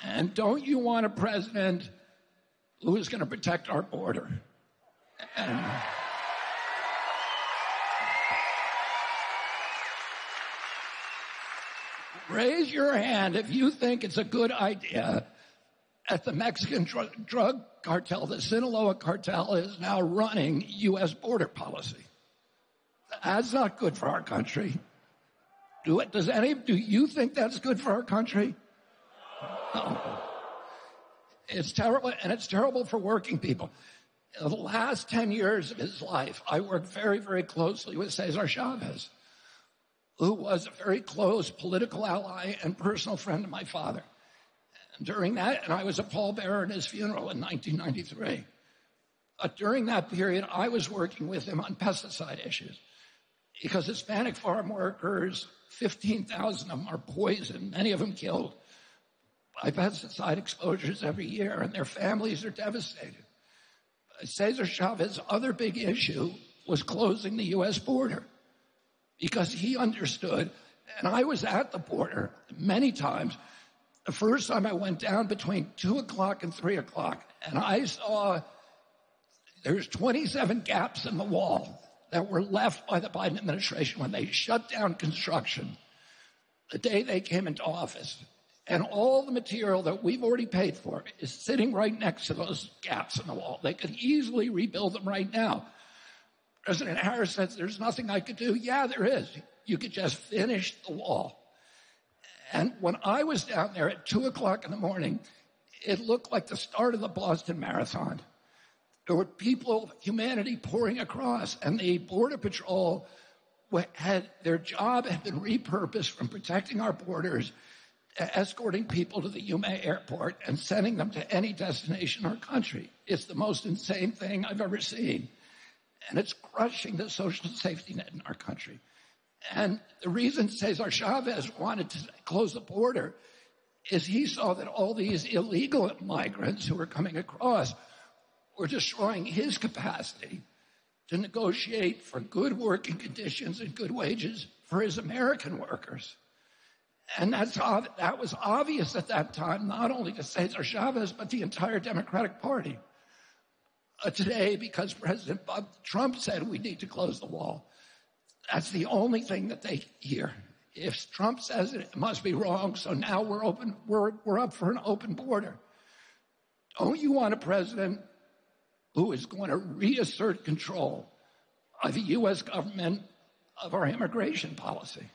And don't you want a president who is going to protect our border? And raise your hand if you think it's a good idea that the Mexican drug cartel, the Sinaloa cartel, is now running U.S. border policy. That's not good for our country. Do you think that's good for our country? No. It's terrible, and it's terrible for working people. In the last 10 years of his life, I worked very, very closely with Cesar Chavez, who was a very close political ally and personal friend of my father. And during that, and I was a pallbearer at his funeral in 1993. During that period, I was working with him on pesticide issues because Hispanic farm workers, 15,000 of them are poisoned, many of them killed by pesticide exposures every year, and their families are devastated. Cesar Chavez's other big issue was closing the U.S. border because he understood, and I was at the border many times. The first time I went down between 2 o'clock and 3 o'clock, and I saw there's 27 gaps in the wall that were left by the Biden administration when they shut down construction the day they came into office. And all the material that we've already paid for is sitting right next to those gaps in the wall. They could easily rebuild them right now. President Harris says there's nothing I could do. Yeah, there is. You could just finish the wall. And when I was down there at 2 o'clock in the morning, it looked like the start of the Boston Marathon. There were people, humanity pouring across, and the Border Patrol their job had been repurposed from protecting our borders to escorting people to the Yuma airport and sending them to any destination in our country. It's the most insane thing I've ever seen. And it's crushing the social safety net in our country. And the reason Cesar Chavez wanted to close the border is he saw that all these illegal migrants who were coming across were destroying his capacity to negotiate for good working conditions and good wages for his American workers. And that was obvious at that time, not only to Cesar Chavez, but the entire Democratic Party. Today, because President Trump said we need to close the wall, that's the only thing that they hear. If Trump says it, it must be wrong, so now we're up for an open border. Don't you want a president who is going to reassert control of the U.S. government, of our immigration policy?